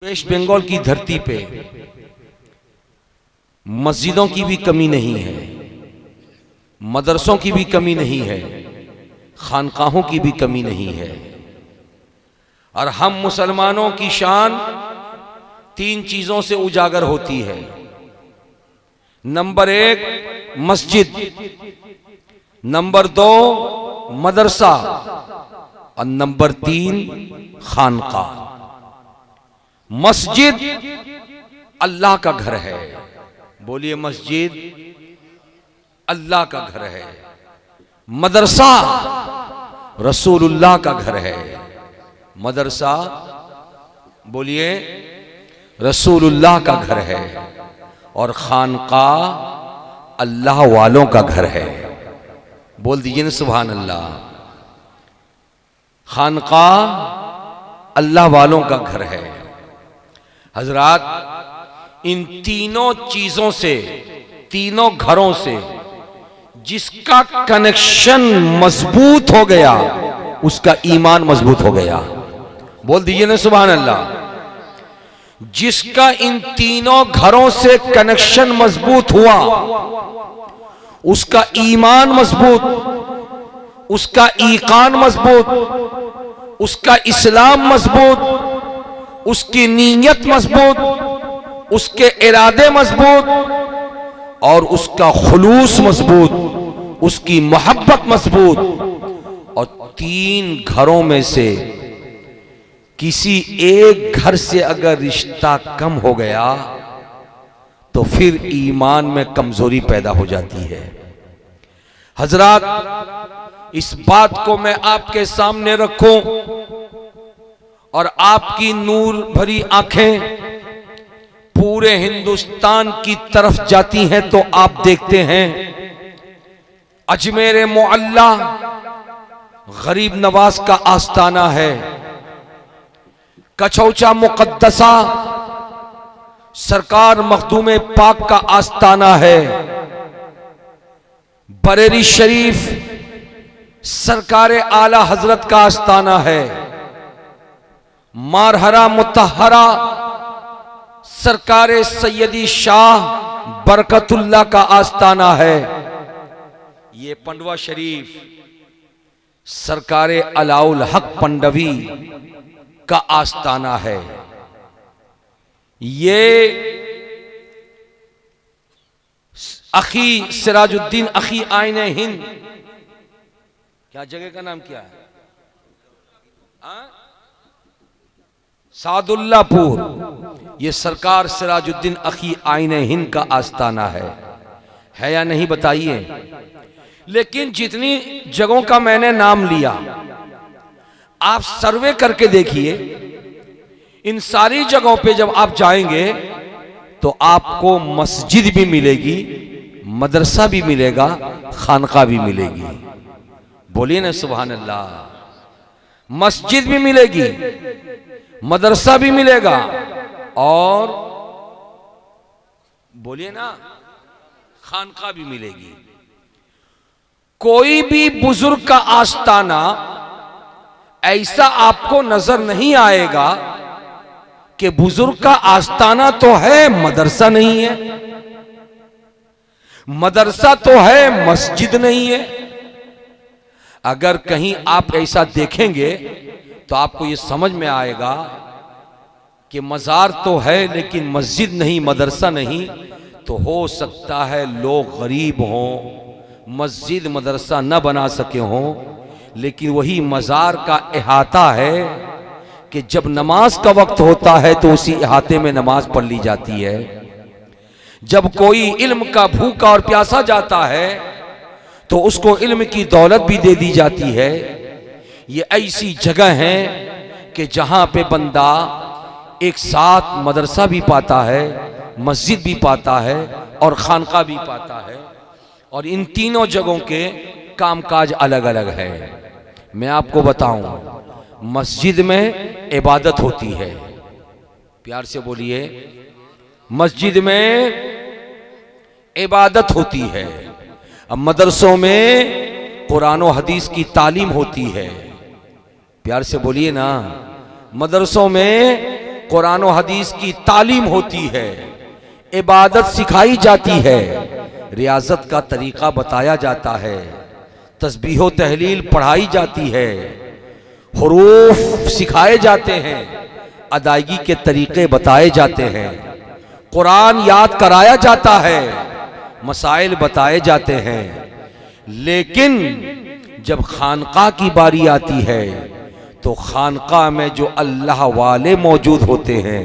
Waste Bengal की धरती पे मस्जिदों की भी कमी नहीं है, मदरसों की भी कमी नहीं है, खानकाहों की भी कमी नहीं है। और हम मुसलमानों की शान तीन चीजों से उजागर होती है। नंबर एक मस्जिद, नंबर दो मदरसा और नंबर तीन खानकाह। मस्जिद अल्लाह का घर है, बोलिए मस्जिद अल्लाह का घर है। मदरसा रसूलुल्लाह का घर है, मदरसा बोलिए रसूलुल्लाह का घर है। और खानकाह अल्लाह वालों का घर है, बोल दीजिए ना सुभान अल्लाह। खानकाह अल्लाह वालों का घर है। हजरात, इन तीनों चीजों से, तीनों घरों से जिसका कनेक्शन मजबूत हो गया उसका ईमान मजबूत हो गया, बोल दीजिए ना सुभान अल्लाह। जिसका इन तीनों घरों से कनेक्शन मजबूत हुआ उसका ईमान मजबूत, उसका ईकान मजबूत, उसका इस्लाम मजबूत, उसकी नीयत मजबूत, उसके इरादे मजबूत और उसका खुलूस मजबूत, उसकी मोहब्बत मजबूत। और तीन घरों में से किसी एक घर से अगर रिश्ता कम हो गया तो फिर ईमान में कमजोरी पैदा हो जाती है। हजरात, इस बात को मैं आपके सामने रखूं और आपकी नूर भरी आंखें पूरे हिंदुस्तान की तरफ जाती हैं तो आप देखते हैं अजमेर मुअल्ला गरीब नवाज का आस्ताना है, कछौचा मुकद्दसा सरकार मखदूम पाक का आस्ताना है, बरेली शरीफ सरकार आला हजरत का आस्ताना है, मारहरा मुतहरा सरकार सैयदी शाह बरकतुल्लाह का आस्ताना है, ये पंडवा शरीफ सरकार अलाउल हक पंडवी का आस्ताना है, ये अखी सिराजुद्दीन अखी आईने हिंद, क्या जगह का नाम क्या है, सादुल्लापुर, ये सरकार सिराजुद्दीन अखी आईने हिंद का आस्ताना है या नहीं बताइए। लेकिन जितनी जगहों का मैंने नाम लिया आप सर्वे करके देखिए, इन सारी जगहों पे जब आप जाएंगे तो आपको मस्जिद भी मिलेगी, मदरसा भी मिलेगा, खानका भी मिलेगी, बोलिए ना सुभान अल्लाह। मस्जिद भी मिलेगी, मदरसा भी मिलेगा और बोलिए ना खानका भी मिलेगी। कोई भी बुजुर्ग का आस्ताना ऐसा आपको नजर नहीं आएगा कि बुजुर्ग का आस्ताना तो है मदरसा नहीं है, मदरसा तो है मस्जिद नहीं है। अगर कहीं आप ऐसा देखेंगे तो आपको यह समझ में आएगा कि मजार तो है लेकिन मस्जिद नहीं, मदरसा नहीं। तो हो सकता है लोग गरीब हों, मस्जिद मदरसा न बना सके हों, लेकिन वही मजार का इहाता है कि जब नमाज का वक्त होता है तो उसी इहाते में नमाज पढ़ ली जाती है। जब कोई इल्म का भूखा और प्यासा जाता है तो उसको इल्म की दौलत भी दे दी जाती है। ये ऐसी जगह है कि जहां पे बंदा एक साथ मदरसा भी पाता है, मस्जिद भी पाता है और खानका भी पाता है। और इन तीनों जगहों के कामकाज अलग अलग है। मैं आपको बताऊं, मस्जिद में इबादत होती है, प्यार से बोलिए, मस्जिद में इबादत होती है। अब मदरसों में कुरान और हदीस की तालीम होती है, प्यार से बोलिए ना। मदरसों में कुरान और हदीस की तालीम होती है, इबादत सिखाई जाती है, रियाजत का तरीका बताया जाता है, तस्बीह व तहलील पढ़ाई जाती है, हुरूफ सिखाए जाते हैं, अदायगी के तरीके बताए जाते हैं, कुरान याद कराया जाता है, मसाइल बताए जाते हैं। लेकिन जब खानका की बारी आती है तो खानका में जो अल्लाह वाले मौजूद होते हैं,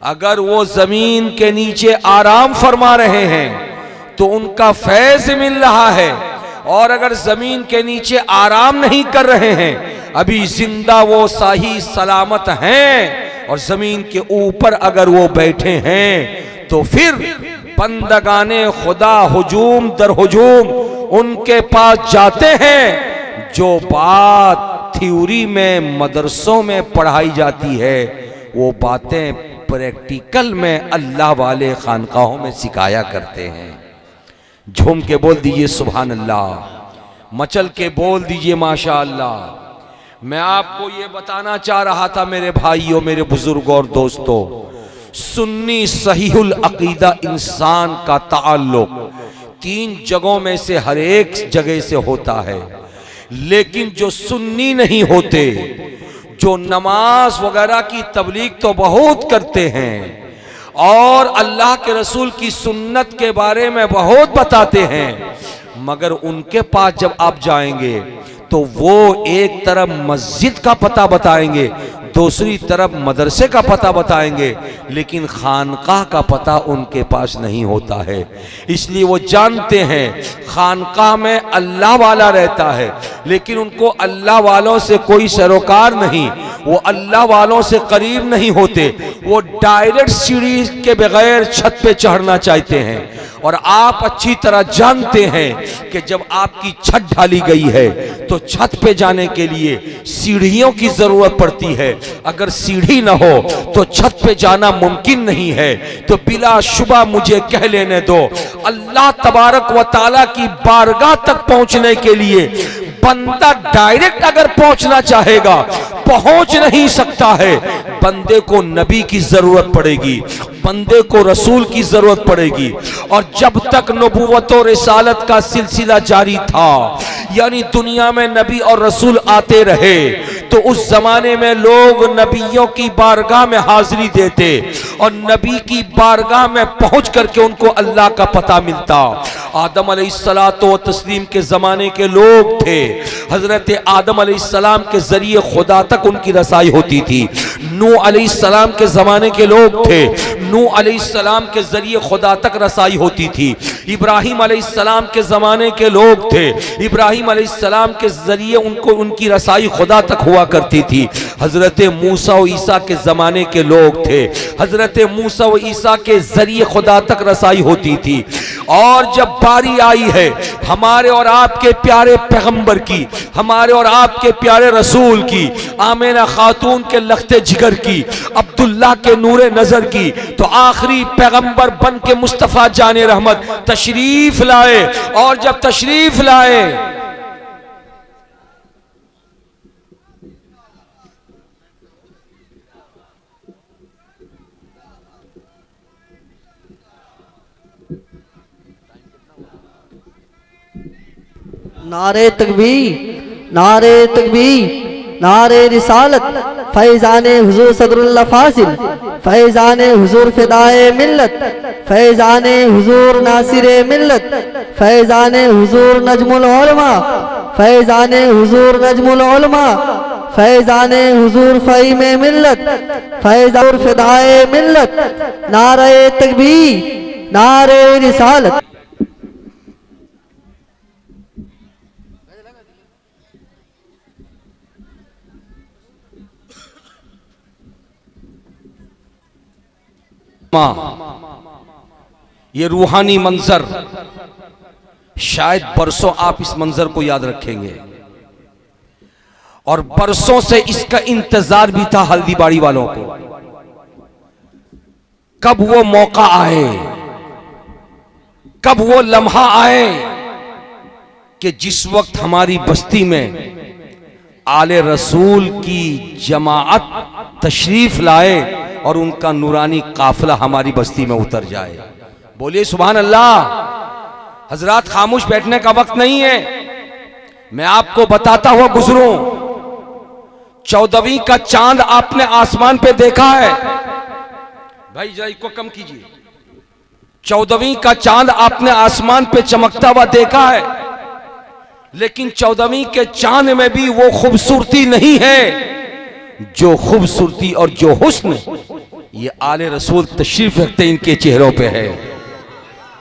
अगर वो जमीन के नीचे आराम फरमा रहे हैं तो उनका फैज मिल रहा है, और अगर जमीन के नीचे आराम नहीं कर रहे हैं, अभी जिंदा वो सही सलामत हैं, और जमीन के ऊपर अगर वो बैठे हैं तो फिर बंदगाने खुदा हुजूम दर हुजूम उनके पास जाते हैं। जो बात थ्योरी में मदरसों में पढ़ाई जाती है, वो बातें प्रैक्टिकल में अल्लाह वाले खानकाहों में सिखाया करते हैं। झूम के बोल दीजिए सुभान अल्लाह, मचल के बोल दीजिए माशा अल्लाह। मैं आपको ये बताना चाह रहा था मेरे भाइयों, मेरे बुजुर्गों और दोस्तों, सुन्नी सहीहुल अकीदा इंसान का ताल्लुक 3 जगहों में से हर एक जगह से होता है। लेकिन जो सुन्नी नहीं होते, जो नमाज वगैरह की तबलीग तो बहुत करते हैं और अल्लाह के रसूल की सुन्नत के बारे में बहुत बताते हैं, मगर उनके पास जब आप जाएंगे तो वो एक तरफ मस्जिद का पता बताएंगे, दूसरी तरफ मदरसे का पता बताएंगे, लेकिन खानकाह का पता उनके पास नहीं होता है। इसलिए वो जानते हैं खानकाह में अल्लाह वाला रहता है, लेकिन उनको अल्लाह वालों से कोई सरोकार नहीं, वो अल्लाह वालों से करीब नहीं होते, वो डायरेक्ट सीढ़ी के बगैर छत पे चढ़ना चाहते हैं। और आप अच्छी तरह जानते हैं कि जब आपकी छत ढाली गई है तो छत पे जाने के लिए सीढ़ियों की जरूरत पड़ती है। अगर सीढ़ी ना हो तो छत पे जाना मुमकिन नहीं है। तो बिला शुबा मुझे कह लेने दो, अल्लाह तबारक व ताला की बारगाह तक पहुंचने के लिए बंदा डायरेक्ट अगर पहुंचना चाहेगा पहुंच नहीं सकता है। बंदे को नबी की जरूरत पड़ेगी, बंदे को रसूल की जरूरत पड़ेगी। और जब तक नबूवत और रिसालत का सिलसिला जारी था, यानी दुनिया में नबी और रसूल आते रहे, तो उस जमाने में लोग नबियों की बारगाह में हाजिरी देते और नबी की बारगाह में पहुंच करके उनको अल्लाह का पता मिलता। आदम अलैहिस्सलातो व तस्लीम के जमाने के लोग थे, हजरत आदम अलैहिस्सलाम के जरिए खुदा तक उनकी रसाई होती थी। नूह अलैहिस्सलाम के जमाने के लोग थे, नूह अलैहिस्सलाम के जरिए खुदा तक रसाई होती थी। इब्राहिम अलैहिस्सलाम के जमाने के लोग थे, इब्राहिम अलैहिस्सलाम के जरिए उनको उनकी रसाई खुदा तक हुआ करती थी। हजरत मूसा और ईसा के जमाने के लोग थे, हजरत मूसा और ईसा के जरिए खुदा तक रसाई होती थी। और जब बारी आई है हमारे और आपके प्यारे पैगंबर की, हमारे और आपके प्यारे रसूल की, आमिना खातून के लख्ते जिगर की, अब्दुल्ला के नूरे नजर की, तो आखिरी पैगंबर बन के मुस्तफा जाने रहमत तशरीफ लाए। और जब तशरीफ लाए नारे तकबीर, नारे तकबीर, नारे रिसालत, फैज़ाने हुजूर सदरुल्लाह फासिल, फैज़ाने हुजूर फिदाए मिल्लत, फैज़ाने हुजूर नासिरे मिल्लत, फैज़ाने हुजूर नजमुल उलमा, फैज़ाने हुजूर नजमुल उलमा, फैज़ाने हुजूर फ़हीमे मिल्लत, फैज़ान फिदाए मिल्लत, नारे तकबीर, नारे रिसालत। ये रूहानी मंजर, शायद बरसों आप इस मंजर को याद रखेंगे और बरसों से इसका इंतजार भी था हल्दीबाड़ी वालों को, कब वो मौका आए, कब वो लम्हा आए कि जिस वक्त हमारी बस्ती में आले रसूल की जमाअत तशरीफ लाए और उनका नूरानी काफिला हमारी बस्ती में उतर जाए। बोलिए सुभान अल्लाह। हजरात, खामोश बैठने का वक्त नहीं है, मैं आपको बताता हुआ गुजरूं। 14वीं का चांद आपने आसमान पे देखा है? भाई जरा इसको कम कीजिए। 14वीं का चांद आपने आसमान पे चमकता हुआ देखा है, लेकिन 14वीं के चांद में भी वो खूबसूरती नहीं है जो खूबसूरती और जो हुस्न ये आले रसूल तशरीफ रखते इनके चेहरों पे है।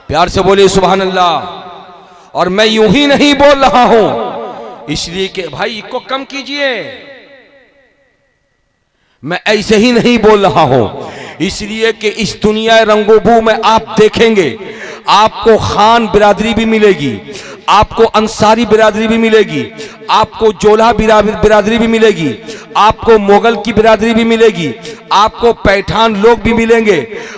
प्यार से बोलिए सुभान अल्लाह। और मैं यूं ही नहीं बोल रहा हूं, इसलिए कि भाई इसको कम कीजिए, मैं ऐसे ही नहीं बोल रहा हूं, इसलिए कि इस दुनिया रंगोबू में आप देखेंगे आपको खान बिरादरी भी मिलेगी, आपको अंसारी बिरादरी भी मिलेगी, आपको जोला बिरादरी भी मिलेगी, आपको मुगल की बिरादरी भी मिलेगी, आपको पैठान लोग भी मिलेंगे।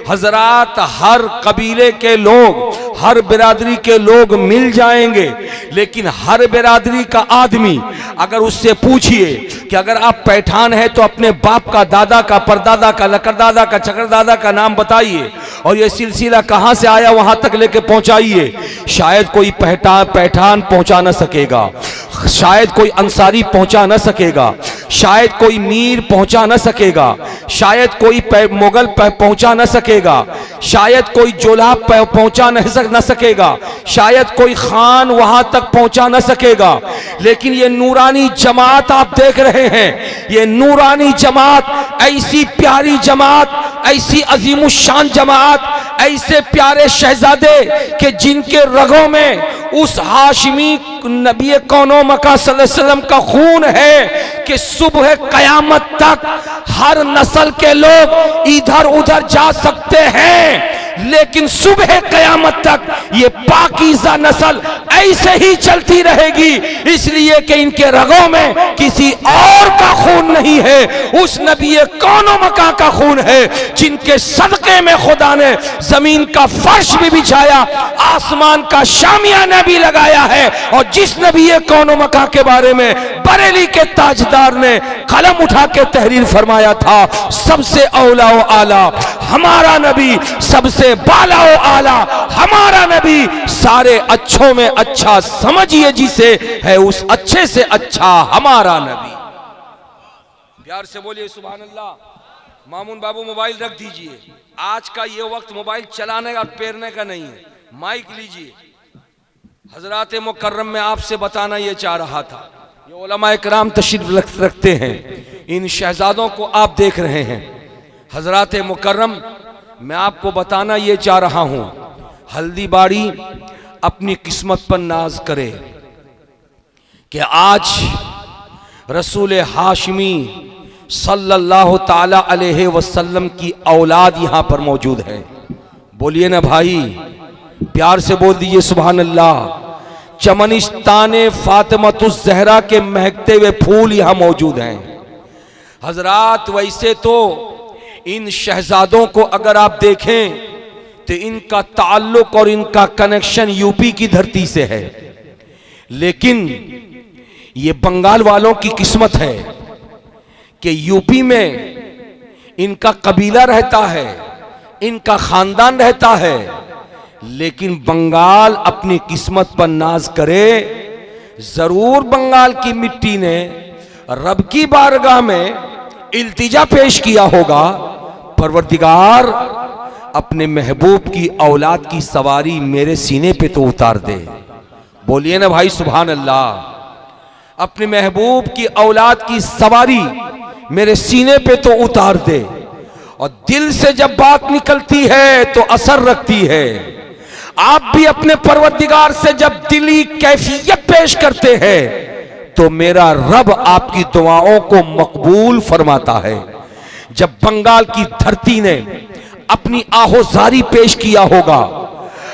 हजरात, हर कबीले के लोग, हर बिरादरी के लोग मिल जाएंगे, लेकिन हर बिरादरी का आदमी अगर उससे पूछिए कि अगर आप पैठान हैं तो अपने बाप का, दादा का, परदादा का, लकड़दादा का, चकरदादा का नाम बताइए और यह सिलसिला कहां से आया वहां तक लेके पहुंचाइए, शायद कोई पैठान पहुंचा न सकेगा, शायद कोई अंसारी पहुंचा न सकेगा, शायद कोई मीर पहुंचा न सकेगा, शायद कोई मुगल पहुंचा न सकेगा, शायद कोई जोला पहुंचा न सकेगा, शायद कोई खान वहां तक पहुंचा न सकेगा। लेकिन ये नूरानी जमात आप देख रहे हैं, ये नूरानी जमात, ऐसी प्यारी जमात, ऐसी अजीमुशान जमात, ऐसे प्यारे शहजादे कि जिनके रगों में उस हाशिमी नबी कौनो मका सल्लल्लाहु अलैहि वसल्लम का खून है कि सुबह कयामत तक हर नस्ल के लोग इधर उधर जा सकते हैं, लेकिन सुबह कयामत तक ये पाकीज़ा नस्ल ऐसे ही चलती रहेगी, इसलिए कि इनके रगों में किसी और का खून नहीं है, उस नबी कौनो मका का खून है जिनके सदके में खुदा ने जमीन का फर्श भी बिछाया, आसमान का शामियाना भी लगाया है, और जिस नबी कौनो मका के बारे में बरेली के ताजदार ने कलम उठा के तहरीर फरमाया था, सबसे औला व आला हमारा नबी, सबसे बाला व आला हमारा नबी, सारे अच्छों में अच्छा समझिए जिसे है उस अच्छे से अच्छा हमारा नबी। प्यार से बोलिए सुभान अल्लाह। मामून बाबू मोबाइल रख दीजिए, आज का ये वक्त मोबाइल चलाने और पेरने का नहीं है, माइक लीजिए। हजरात मुकर्रम में आपसे बताना ये चाह रहा था, ये उलमा इकराम तशरीफ रखते हैं, इन शहजादों को आप देख रहे हैं। हजरात मुकर्रम, मैं आपको बताना ये चाह रहा हूं, हल्दीबाड़ी अपनी किस्मत पर नाज करे कि आज रसूल हाशमी सल्लल्लाहु ताला अलैहि वसल्लम की औलाद यहां पर मौजूद है। बोलिए ना भाई, प्यार से बोल दीजिए सुभान अल्लाह। चमनिस्ताने फातिमतुज़ ज़हरा के महकते हुए फूल यहां मौजूद हैं। हजरात, वैसे तो इन शहजादों को अगर आप देखें तो इनका ताल्लुक और इनका कनेक्शन यूपी की धरती से है, लेकिन ये बंगाल वालों की किस्मत है कि यूपी में इनका कबीला रहता है, इनका खानदान रहता है, लेकिन बंगाल अपनी किस्मत पर नाज करे। जरूर बंगाल की मिट्टी ने रब की बारगाह में इल्तिजा पेश किया होगा, परवरदिगार अपने महबूब की औलाद की सवारी मेरे सीने पे तो उतार दे। बोलिए ना भाई सुभान अल्लाह। अपने महबूब की औलाद की सवारी मेरे सीने पे तो उतार दे। और दिल से जब बात निकलती है तो असर रखती है। आप भी अपने परवरदिगार से जब दिली कैफियत पेश करते हैं तो मेरा रब आपकी दुआओं को मकबूल फरमाता है। जब बंगाल की धरती ने अपनी आहोजारी पेश किया होगा,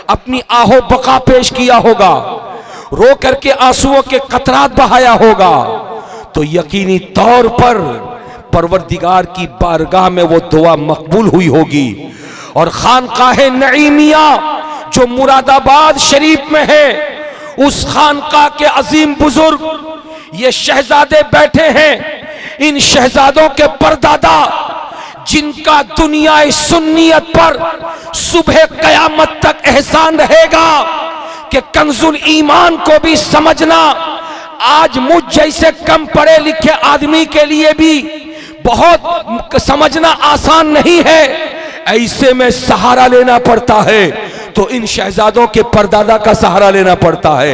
अपनी आहो बका पेश किया होगा, रो करके आंसुओं के कतरात बहाया होगा, तो यकीनी तौर पर परवरदिगार की बारगाह में वो दुआ मकबूल हुई होगी। और खानकाहे नईमिया जो मुरादाबाद शरीफ में है, उस खानकाह के अजीम बुजुर्ग ये शहजादे बैठे हैं। इन शहजादों के परदादा जिनका दुनिया सुन्नियत पर सुबह कयामत तक एहसान रहेगा कि कंजुल ईमान को भी समझना आज मुझ जैसे कम पढ़े लिखे आदमी के लिए भी बहुत समझना आसान नहीं है। ऐसे में सहारा लेना पड़ता है तो इन शहजादों के परदादा का सहारा लेना पड़ता है,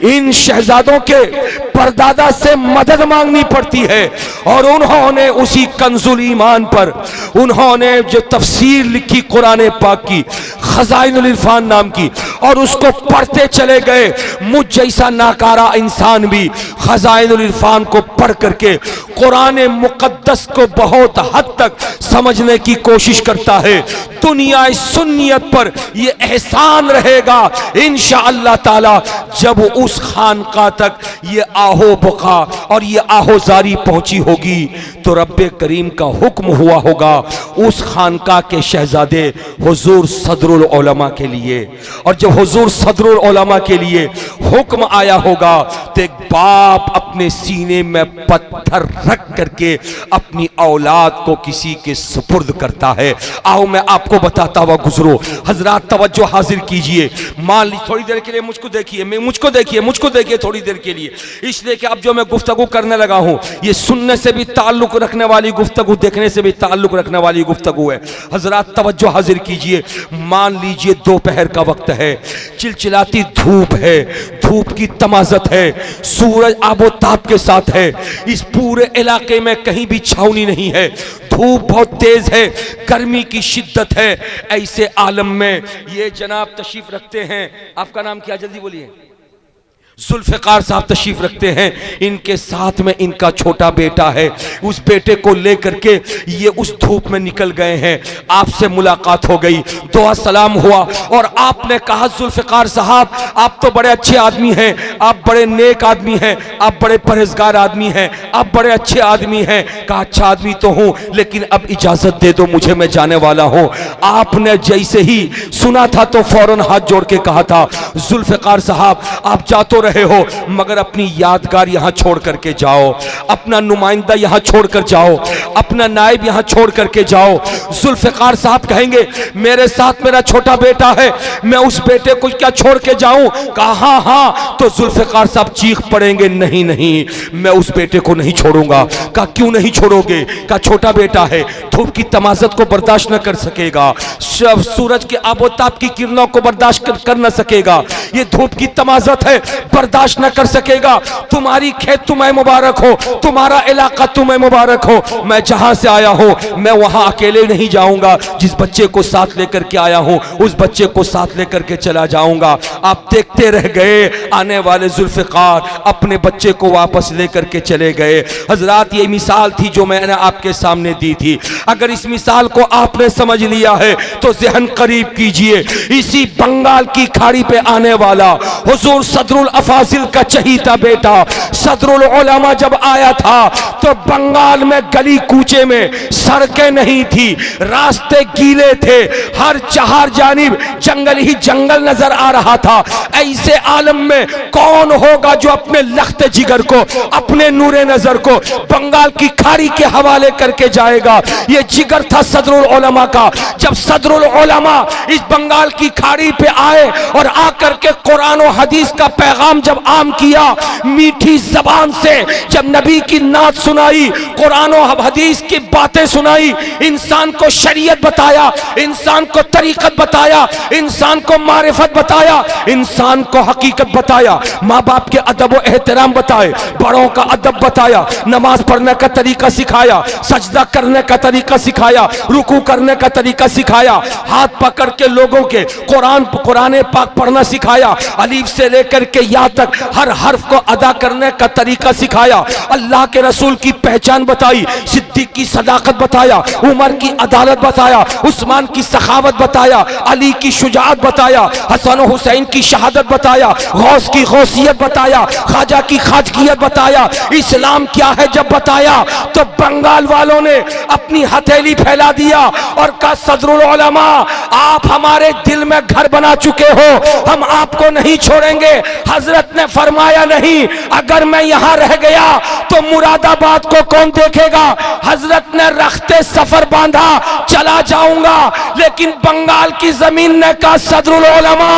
इन शहजादों के परदादा से मदद मांगनी पड़ती है। और उन्होंने उसी कंजुल ईमान पर उन्होंने जो तफसीर लिखी कुरान पाक की, खजाइनुल इरफान नाम की, और उसको पढ़ते चले गए। मुझ जैसा नाकारा इंसान भी खजाइनुल इरफान को पढ़ करके कुरान मुकद्दस को बहुत हद तक समझने की कोशिश करता है। दुनिया सुन्नियत पर यह एहसान रहेगा इंशाअल्लाह ताला जब उस खानका तक ये आहो बका और ये आहोजारी पहुंची होगी तो रब्बे करीम का हुक्म हुआ होगा उस खानका के शहजादे हुजूर सदरुल उलमा के लिए। और जब हुजूर सदरुल उलमा के लिए हुक्म आया होगा तो एक बाप अपने सीने में पत्थर रख करके अपनी औलाद को किसी के सुपुर्द करता है। आओ मैं आपको बताता हुआ गुजरो। हजरात तवज्जो हाजिर कीजिए। मान ली थोड़ी देर के लिए मुझको देखिए, मुझको देखिए थोड़ी देर के लिए, इसलिए कि अब जो मैं गुफ्तगू करने लगा हूं ये सुनने से भी ताल्लुक रखने वाली गुफ्तगू, देखने से भी ताल्लुक रखने वाली गुफ्तगू है। हजरात तवज्जो हाजिर कीजिए। मान लीजिए दोपहर का वक्त है, चिलचिलाती धूप है, धूप की तमाजत है, सूरज आबोताब के साथ है, इस पूरे इलाके में कहीं भी छावनी नहीं है, धूप बहुत तेज है, गर्मी की शिद्दत है। ऐसे आलम में ये जनाब तशरीफ रखते हैं, आपका नाम क्या, जल्दी बोलिए। जुल्फ़िकार साहब तशरीफ रखते हैं, इनके साथ में इनका छोटा बेटा है। उस बेटे को लेकर के ये उस धूप में निकल गए हैं। आपसे मुलाकात हो गई, दुआ सलाम हुआ और आपने कहा जुल्फ़िकार साहब आप तो बड़े अच्छे आदमी हैं, आप बड़े नेक आदमी हैं, आप बड़े परहेजगार आदमी हैं, आप बड़े अच्छे आदमी हैं। कहा अच्छा आदमी तो हूँ लेकिन अब इजाजत दे दो मुझे, मैं जाने वाला हूँ। आपने जैसे ही सुना था तो फौरन हाथ जोड़ के कहा था जुल्फ़िकार साहब आप जा तो रहे हो मगर अपनी यादगार यहां छोड़ करके जाओ, अपना नुमाइंदा यहां छोड़ कर जाओ, अपना नायब यहां छोड़ करके जाओ। जुल्फ़िकार साहब कहेंगे मेरे साथ मेरा छोटा बेटा है, मैं उस बेटे को क्या छोड़ के जाऊं? कहा हाँ। तो जुल्फ़िकार साहब चीख पड़ेंगे नहीं नहीं मैं उस बेटे को नहीं छोड़ूंगा। कहा क्यों नहीं छोड़ोगे? कहा छोटा बेटा है, धूप की तमाजत को बर्दाश्त न कर सकेगा, सूरज के आबोताब की किरणों को बर्दाश्त कर न सकेगा, ये धूप की तमाजत है बर्दाश्त न कर सकेगा। तुम्हारी खेत तुम्हें मुबारक हो, तुम्हारा इलाका तुम्हें मुबारक हो, मैं जहां से आया हूं मैं वहां अकेले नहीं जाऊंगा, जिस बच्चे को साथ लेकर के आया हूं उस बच्चे को साथ लेकर के चला जाऊंगा। आप देखते रह गए, आने वाले जुल्फ़िकार अपने बच्चे को वापस लेकर के चले गए। हजरात ये मिसाल थी जो मैंने आपके सामने दी थी। अगर इस मिसाल को आपने समझ लिया है तो ज़हन करीब कीजिए, इसी बंगाल की खाड़ी पे आने वाला हुजूर सदरुल अफाजिल का चहीता बेटा सदरुल उलमा जब आया था तो बंगाल में गली कूचे में सड़कें नहीं थी, रास्ते गीले थे, हर चार जानिब जंगल ही जंगल नजर आ रहा था। ऐसे आलम में कौन होगा जो अपने लख्त जिगर को, अपने नूरे नजर को बंगाल की खाड़ी के हवाले करके जाएगा? ये जिगर था सदरुल उलमा का। जब सदरुल उलमा इस बंगाल की खाड़ी पे आए और आकर के कुरान और हदीस का पैगाम जब आम किया, मीठी जबान से जब नबी की नात सुनाई, कुरान और हदीस की बातें सुनाई, इंसान को शरीयत बताया, इंसान को तरीकत बताया, इंसान को मारिफत बताया, इंसान को हकीकत बताया, माँ बाप के अदब व एहतराम बताए, बड़ों का अदब बताया, नमाज पढ़ने का तरीका सिखाया, सजदा करने का तरीका सिखाया, रुकू करने का तरीका सिखाया, हाथ पकड़ के लोगों के कुरान पाक पढ़ना सिखाया, अलीफ से लेकर के या तक हर हर्फ को अदा करने का तरीका सिखाया, अल्लाह के रसूल की पहचान बताई, सिद्दीक की सदाकत बताया, उमर की अदालत बताया, उस्मान की सखावत बताया, अली की शुजाअत बताया, हसन हुसैन की शहादत बताया, गौस की गौसियत बताया, ख्वाजा की खाजगियत बताया। इस्लाम क्या है जब बताया तो बंगाल वालों ने अपनी हथेली फैला दिया और कहा सदरुल उलमा आप हमारे दिल में घर बना चुके हो, हम आप आपको नहीं छोड़ेंगे। हजरत ने फरमाया नहीं, अगर मैं यहां रह गया तो मुरादाबाद को कौन देखेगा। हजरत ने रखते सफर बांधा, चला जाऊंगा, लेकिन बंगाल की जमीन ने कहा सदरुल उलमा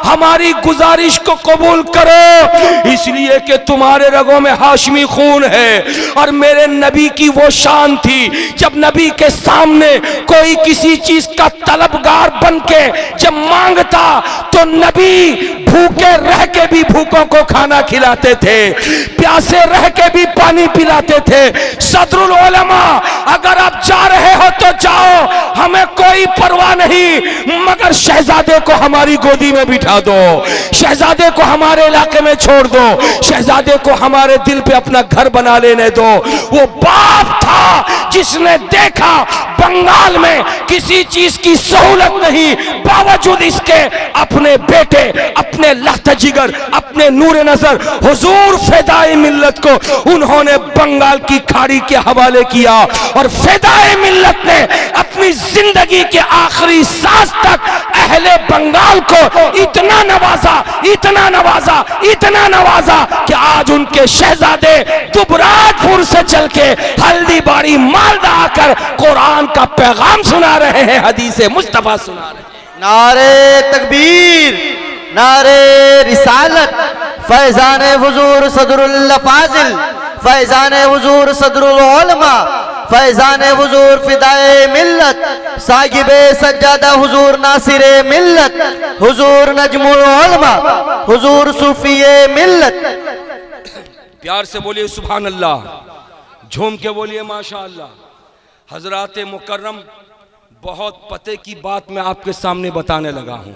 हमारी गुजारिश को कबूल करो, इसलिए कि तुम्हारे रगों में हाशमी खून है। और मेरे नबी की वो शान थी, जब नबी के सामने कोई किसी चीज का तलबगार बन के जब मांगता तो नबी भूखे रह के भी भूखों को खाना खिलाते थे, प्यासे रह के भी पानी पिलाते थे। सदरुल उलमा अगर आप जा रहे हो तो जाओ, हमें कोई परवाह नहीं, मगर शहजादे को हमारी गोदी में बिठा दो, शहजादे को हमारे इलाके में छोड़ दो, शहजादे को हमारे दिल पे अपना घर बना लेने दो। वो बाप था जिसने देखा बंगाल में किसी चीज की सहूलत नहीं, बावजूद इसके अपने बेटे, अपने लहता जिगर, अपने नूर नजर हुजूर फिदाए मिल्लत को उन्होंने बंगाल की खाड़ी के हवाले किया। और फिदाए मिल्लत ने अपनी जिंदगी के आखिरी सांस तक अहले बंगाल को इतना नवाजा, इतना नवाजा, इतना नवाजा कि आज उनके शहजादे दुबराजपुर से चल के हल्दीबाड़ी मालदा आकर कुरान का पैगाम सुना रहे हैं, हदीसे मुस्तफा सुना रहे हैं। नारे तकबीर, नारे रिसालत, फैजान हुजूर सदरुल फाजिल, फैजान हुजूर सदरुल उलमा, फैजान हुजूर फिदाए मिल्लत, साहिबे सज्जादा हुजूर नासिरे मिल्लत, हुजूर नजमुल उलमा, हुजूर सूफिये मिल्लत। प्यार से बोलिए सुभान अल्लाह, झूम के बोलिए माशा अल्लाह। हजरात मुकर्रम, बहुत पते की बात मैं आपके सामने बताने लगा हूं।